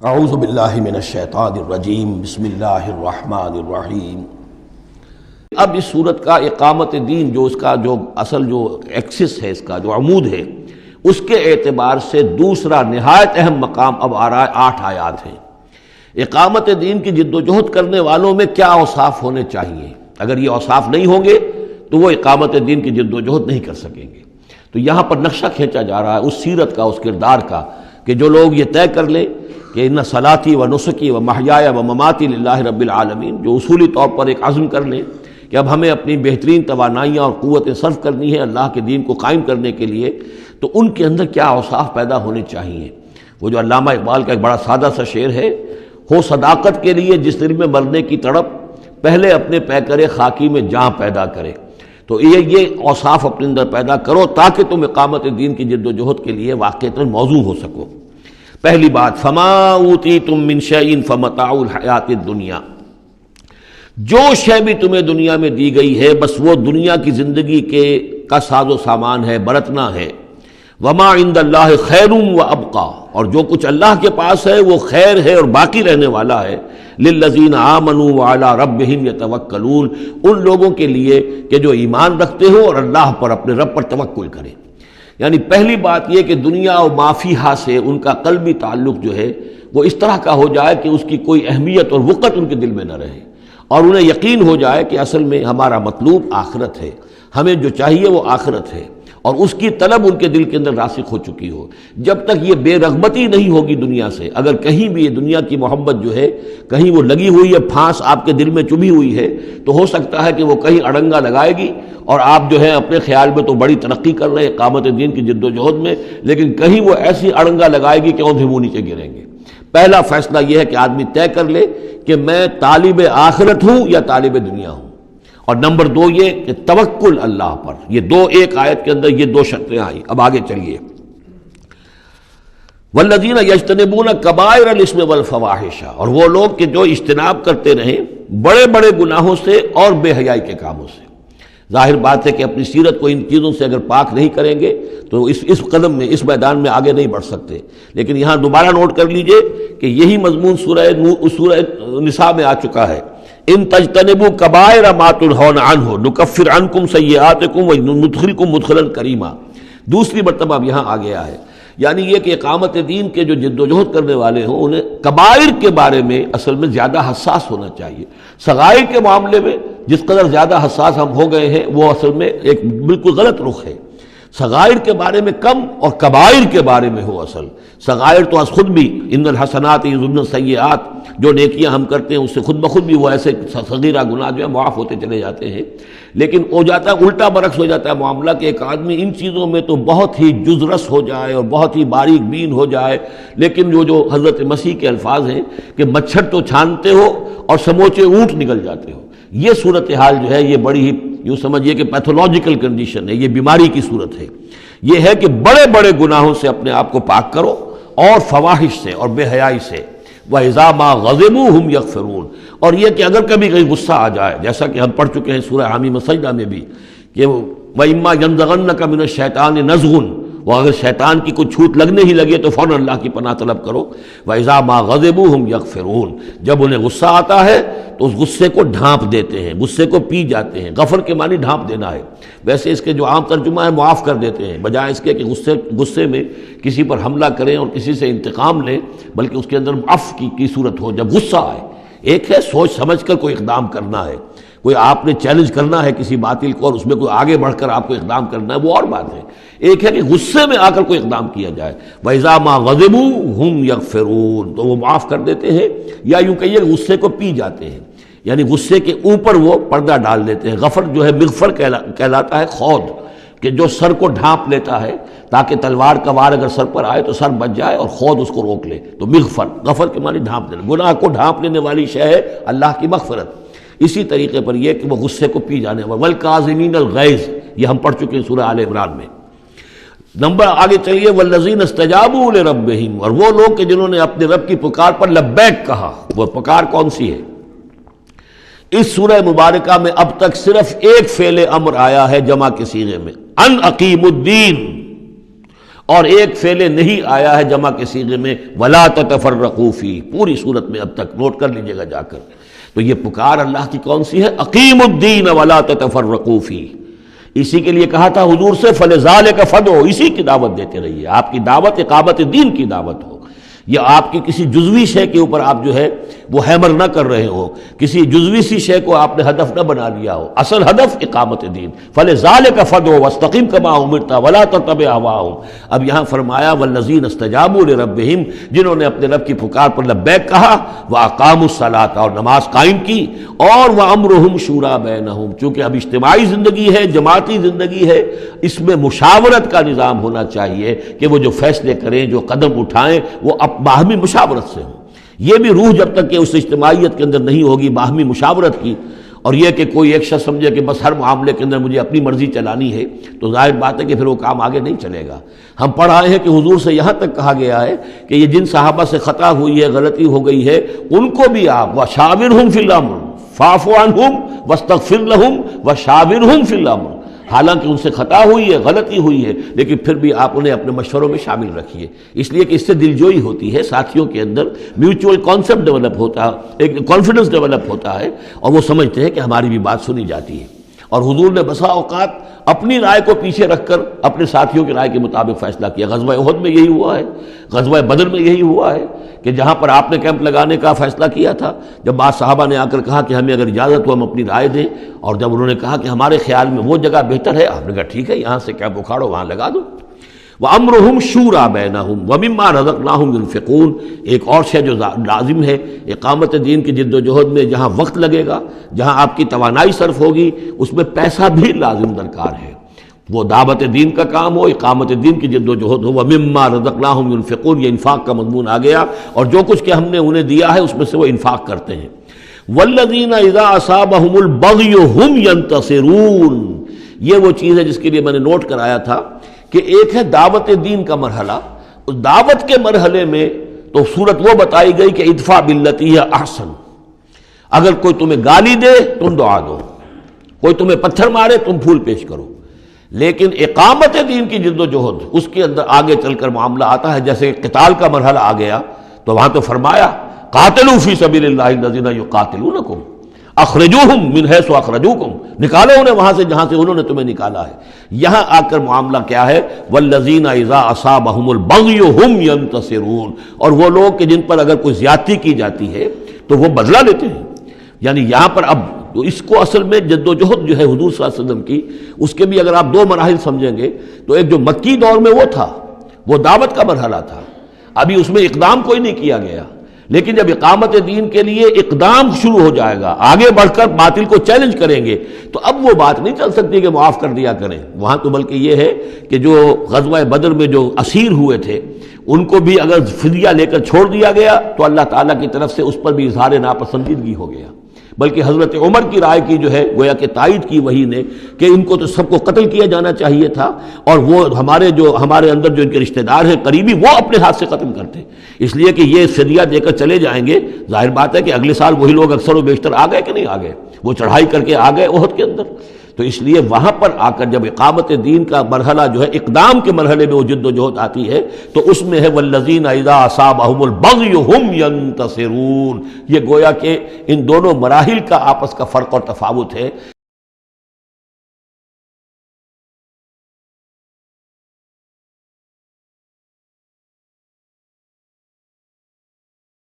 اعوذ باللہ من الشیطان الرجیم بسم اللہ الرحمن الرحیم۔ اب اس صورت کا اقامت دین جو اس کا جو اصل جو ایکسس ہے، اس کا جو عمود ہے، اس کے اعتبار سے دوسرا نہایت اہم مقام اب آ رہا ہے۔ 8 آیات ہیں۔ اقامت دین کی جد و جہد کرنے والوں میں کیا اوصاف ہونے چاہیے؟ اگر یہ اوصاف نہیں ہوں گے تو وہ اقامت دین کی جد و جہد نہیں کر سکیں گے۔ تو یہاں پر نقشہ کھینچا جا رہا ہے اس سیرت کا، اس کردار کا، کہ جو لوگ یہ طے کر لیں کہ ان صلاتی و نسکی و محیایا و مماتی للہ رب العالمین، جو اصولی طور پر ایک عزم کر لیں کہ اب ہمیں اپنی بہترین توانائیاں اور قوتیں صرف کرنی ہے اللہ کے دین کو قائم کرنے کے لیے، تو ان کے اندر کیا اوصاف پیدا ہونے چاہیے؟ وہ جو علامہ اقبال کا ایک بڑا سادہ سا شعر ہے، ہو صداقت کے لیے جس دل میں مرنے کی تڑپ، پہلے اپنے پیکرے خاکی میں جاں پیدا کرے۔ تو یہ اوصاف اپنے اندر پیدا کرو تاکہ تم اقامت دین کی جد و جہد کے لیے واقعتاً موضوع ہو سکو۔ پہلی بات، فما اوتیتم من شیء فمتاع الحیات الدنیا، جو شے بھی تمہیں دنیا میں دی گئی ہے بس وہ دنیا کی زندگی کا ساز و سامان ہے، برتنا ہے۔ وما عند اللہ خیر و ابقا، اور جو کچھ اللہ کے پاس ہے وہ خیر ہے اور باقی رہنے والا ہے۔ للذین آمنوا وعلی ربہم یتوکلون، ان لوگوں کے لیے کہ جو ایمان رکھتے ہو اور اللہ پر، اپنے رب پر توکل کریں۔ یعنی پہلی بات یہ کہ دنیا و ما فیہا سے ان کا قلبی تعلق جو ہے وہ اس طرح کا ہو جائے کہ اس کی کوئی اہمیت اور وقت ان کے دل میں نہ رہے، اور انہیں یقین ہو جائے کہ اصل میں ہمارا مطلوب آخرت ہے، ہمیں جو چاہیے وہ آخرت ہے، اور اس کی طلب ان کے دل کے اندر راسخ ہو چکی ہو۔ جب تک یہ بے رغبتی نہیں ہوگی دنیا سے، اگر کہیں بھی یہ دنیا کی محبت جو ہے کہیں وہ لگی ہوئی ہے، پھانس آپ کے دل میں چبھی ہوئی ہے، تو ہو سکتا ہے کہ وہ کہیں اڑنگا لگائے گی اور آپ جو ہے اپنے خیال میں تو بڑی ترقی کر رہے ہیں اقامت دین کی جد و جہد میں، لیکن کہیں وہ ایسی اڑنگا لگائے گی کہ اونھے منہ نیچے گریں گے۔ پہلا فیصلہ یہ ہے کہ آدمی طے کر لے کہ میں طالب آخرت ہوں یا طالب دنیا ہوں، اور نمبر 2 یہ کہ توکل اللہ پر۔ یہ ایک آیت کے اندر یہ 2 شرطیں آئی۔ اب آگے چلیے، والذین یجتنبون کبائر الاسم والفواحش، اور وہ لوگ کہ جو اجتناب کرتے رہیں بڑے بڑے گناہوں سے اور بے حیائی کے کاموں سے۔ ظاہر بات ہے کہ اپنی سیرت کو ان چیزوں سے اگر پاک نہیں کریں گے تو اس قدم میں، اس میدان میں آگے نہیں بڑھ سکتے۔ لیکن یہاں دوبارہ نوٹ کر لیجئے کہ یہی مضمون سورہ نساء میں آ چکا ہے۔ ان تجتنبوا کبائر ما تنہون عنہ نکفر عنکم سیئاتکم وندخلکم مدخلا کریما، دوسری مرتبہ اب یہاں آ گیا ہے۔ یعنی یہ کہ اقامت دین کے جو جد و جہد کرنے والے ہوں انہیں کبائر کے بارے میں اصل میں زیادہ حساس ہونا چاہیے۔ صغائر کے معاملے میں جس قدر زیادہ حساس ہم ہو گئے ہیں وہ اصل میں ایک بالکل غلط رخ ہے۔ صغائر کے بارے میں کم اور کبائر کے بارے میں ہو اصل۔ صغائر تو از خود بھی ان الحسنات یذهبن السیئات، جو نیکیاں ہم کرتے ہیں اس سے خود بخود بھی وہ ایسے صغیرہ گناہ جو ہے معاف ہوتے چلے جاتے ہیں، لیکن ہو جاتا ہے الٹا برعکس ہو جاتا ہے معاملہ کہ ایک آدمی ان چیزوں میں تو بہت ہی جزرس ہو جائے اور بہت ہی باریک بین ہو جائے، لیکن جو حضرت مسیح کے الفاظ ہیں کہ مچھر تو چھانتے ہو اور سموچے اونٹ نکل جاتے ہو، یہ صورتحال جو ہے یہ بڑی ہی یوں سمجھیے کہ پیتھولوجیکل کنڈیشن ہے، یہ بیماری کی صورت ہے۔ یہ ہے کہ بڑے بڑے گناہوں سے اپنے آپ کو پاک کرو اور فواحش سے اور بے حیائی سے۔ وَإِذَا مَا غَضِبُوا هُمْ يَغْفِرُونَ، اور یہ کہ اگر کبھی کہیں غصہ آ جائے، جیسا کہ ہم پڑھ چکے ہیں سورہ حامیم سجدہ میں بھی کہ وَإِمَّا يَنزَغَنَّكَ مِنَ الشَّيْطَانِ نَزْغٌ، وہ اگر شیطان کی کوئی چھوٹ لگنے ہی لگے تو فوراً اللہ کی پناہ طلب کرو۔ وَإِذَا مَا غَضِبُوا هُمْ يَغْفِرُونَ، جب انہیں غصہ آتا ہے تو اس غصے کو ڈھانپ دیتے ہیں، غصے کو پی جاتے ہیں۔ غفر کے معنی ڈھانپ دینا ہے، ویسے اس کے جو عام ترجمہ ہے معاف کر دیتے ہیں، بجائے اس کے کہ غصے میں کسی پر حملہ کریں اور کسی سے انتقام لیں، بلکہ اس کے اندر عفو کی صورت ہو جب غصہ آئے۔ ایک ہے سوچ سمجھ کر کوئی اقدام کرنا ہے، کوئی آپ نے چیلنج کرنا ہے کسی باطل کو اور اس میں کوئی آگے بڑھ کر آپ کو اقدام کرنا ہے، وہ اور بات ہے۔ ایک ہے کہ غصے میں آ کر کوئی اقدام کیا جائے۔ وَإِذَا مَا غَضِبُوا هُمْ يَغْفِرُونَ، تو وہ معاف کر دیتے ہیں، یا یوں کہیے غصے کو پی جاتے ہیں، یعنی غصے کے اوپر وہ پردہ ڈال دیتے ہیں۔ غفر جو ہے مغفر کہلاتا ہے خود، کہ جو سر کو ڈھانپ لیتا ہے تاکہ تلوار کا وار اگر سر پر آئے تو سر بچ جائے اور خود اس کو روک لے، تو مغفر، غفر کے معنی ڈھانپ دینا، گناہ کو ڈھانپ لینے والی شے ہے اللہ کی مغفرت۔ اسی طریقے پر یہ کہ وہ غصے کو پی جانے والا، والکاظمین الغیظ، یہ ہم پڑھ چکے ہیں سورہ آل عمران میں۔ نمبر آگے چلیے، والذین استجابوا لربہم، اور وہ لوگ کہ جنہوں نے اپنے رب کی پکار پر لبیک کہا۔ وہ پکار کون سی ہے؟ اس سورہ مبارکہ میں اب تک صرف ایک فعل امر آیا ہے جمع کے صیغے میں، ان اقیموا الدین، اور ایک فعل نہیں آیا ہے جمع کے صیغے میں ولا تتفرقوا فی، پوری صورت میں اب تک نوٹ کر لیجیے گا جا کر. تو یہ پکار اللہ کی کون سی ہے؟ اقیموا الدین ولا تتفرقوا فی. اسی کے لیے کہا تھا حضور سے فلذالک فدعوا، اسی کی دعوت دیتے رہیے. آپ کی دعوت اقامت دین کی دعوت ہو، یا آپ کی کسی جزوی شے کے اوپر آپ جو ہے وہ ہیمر نہ کر رہے ہو، کسی جزوی سی شے کو آپ نے ہدف نہ بنا لیا ہو. اصل ہدف اقامت دین. فلذالک فدعوا واستقم کما امرت ولا تتبع اهواهم. اب یہاں فرمایا والذین استجابوا لربهم، جنہوں نے اپنے رب کی پکار پر لبیک کہا، واقاموا الصلاۃ، اور نماز قائم کی، اور وامرهم شورى بینہم. چونکہ اب اجتماعی زندگی ہے، جماعتی زندگی ہے، اس میں مشاورت کا نظام ہونا چاہیے کہ وہ جو فیصلے کریں، جو قدم اٹھائیں، وہ باہمی مشاورت سے ہو. یہ بھی روح جب تک کہ اس اجتماعیت کے اندر نہیں ہوگی باہمی مشاورت کی، اور یہ کہ کوئی ایک شخص سمجھے کہ بس ہر معاملے کے اندر مجھے اپنی مرضی چلانی ہے، تو ظاہر بات ہے کہ پھر وہ کام آگے نہیں چلے گا. ہم پڑھ آئے ہیں کہ حضور سے یہاں تک کہا گیا ہے کہ یہ جن صحابہ سے خطا ہوئی ہے، غلطی ہو گئی ہے، ان کو بھی آپ وشاورہم فی الامر فاعف عنہم واستغفر لہم وشاورہم فی الامر. حالانکہ ان سے خطا ہوئی ہے، غلطی ہوئی ہے، لیکن پھر بھی آپ انہیں اپنے مشوروں میں شامل رکھیے، اس لیے کہ اس سے دلجوئی ہوتی ہے، ساتھیوں کے اندر میوچول کانسیپٹ ڈیولپ ہوتا ہے، ایک کانفیڈنس ڈیولپ ہوتا ہے، اور وہ سمجھتے ہیں کہ ہماری بھی بات سنی جاتی ہے. اور حضور نے بسا اوقات اپنی رائے کو پیچھے رکھ کر اپنے ساتھیوں کی رائے کے مطابق فیصلہ کیا. غزوہ احد میں یہی ہوا ہے، غزوہ بدر میں یہی ہوا ہے کہ جہاں پر آپ نے کیمپ لگانے کا فیصلہ کیا تھا، جب بعض صحابہ نے آ کر کہا کہ ہمیں اگر اجازت ہو ہم اپنی رائے دیں، اور جب انہوں نے کہا کہ ہمارے خیال میں وہ جگہ بہتر ہے، آپ نے کہا ٹھیک ہے یہاں سے کیمپ اکھاڑو، وہاں لگا دو. وَأَمْرُهُمْ شُورَى بَيْنَهُمْ وَمِمَّا رَزَقْنَاهُمْ يُنْفِقُونَ. ایک اور شے جو لازم ہے اقامت دین کی جد و جہد میں، جہاں وقت لگے گا، جہاں آپ کی توانائی صرف ہوگی، اس میں پیسہ بھی لازم درکار ہے. وہ دعوت دین کا کام ہو، اقامت دین کی جد و جہد ہو. وَمِمَّا رَزَقْنَاهُمْ يُنْفِقُونَ، یہ انفاق کا مضمون آ گیا، اور جو کچھ کہ ہم نے انہیں دیا ہے اس میں سے وہ انفاق کرتے ہیں. وَالَّذِينَ إِذَا أَصَابَهُمُ الْبَغْيُ هُمْ يَنْتَصِرُونَ. یہ وہ چیز ہے جس کے لیے میں نے نوٹ کرایا تھا کہ ایک ہے دعوت دین کا مرحلہ. اس دعوت کے مرحلے میں تو صورت وہ بتائی گئی کہ ادفع باللتی ہی احسن. اگر کوئی تمہیں گالی دے تم دعا دو، کوئی تمہیں پتھر مارے تم پھول پیش کرو. لیکن اقامت دین کی جد و جہد، اس کے اندر آگے چل کر معاملہ آتا ہے. جیسے قتال کا مرحلہ آ گیا تو وہاں تو فرمایا قاتلوا فی سبیل اللہ الذین یقاتلونکم اخرجوہم من حیث اخرجوکم، نکالو انہیں وہاں سے جہاں سے انہوں نے تمہیں نکالا ہے. یہاں آ کر معاملہ کیا ہے؟ والذین اذا اصابہم البغی ہم ینتصرون. اور وہ لوگ کہ جن پر اگر کوئی زیادتی کی جاتی ہے تو وہ بدلہ لیتے ہیں. یعنی یہاں پر اب تو اس کو اصل میں جد و جہد جو ہے حضور صلی اللہ علیہ وسلم کی، اس کے بھی اگر آپ دو مراحل سمجھیں گے تو ایک جو مکی دور میں وہ تھا، وہ دعوت کا مرحلہ تھا، ابھی اس میں اقدام کوئی نہیں کیا گیا. لیکن جب اقامت دین کے لیے اقدام شروع ہو جائے گا، آگے بڑھ کر باطل کو چیلنج کریں گے، تو اب وہ بات نہیں چل سکتی کہ معاف کر دیا کریں. وہاں تو بلکہ یہ ہے کہ جو غزوہ بدر میں جو اسیر ہوئے تھے ان کو بھی اگر فدیہ لے کر چھوڑ دیا گیا تو اللہ تعالیٰ کی طرف سے اس پر بھی اظہار ناپسندیدگی ہو گیا. بلکہ حضرت عمر کی رائے کی جو ہے گویا کہ تائید کی وہی نے کہ ان کو تو سب کو قتل کیا جانا چاہیے تھا، اور وہ ہمارے اندر جو ان کے رشتہ دار ہیں قریبی، وہ اپنے ہاتھ سے قتل کرتے، اس لیے کہ یہ فدیہ دے کر چلے جائیں گے. ظاہر بات ہے کہ اگلے سال وہی لوگ اکثر و بیشتر آ گئے کہ نہیں آ گئے، وہ چڑھائی کر کے آ گئے احد کے اندر. تو اس لیے وہاں پر آ کر جب اقامت دین کا مرحلہ جو ہے اقدام کے مرحلے میں وہ جد و جہد آتی ہے تو اس میں ہے والذین اذا اصابہم البغی ہم ینتصرون. یہ گویا کہ ان دونوں مراحل کا آپس کا فرق اور تفاوت ہے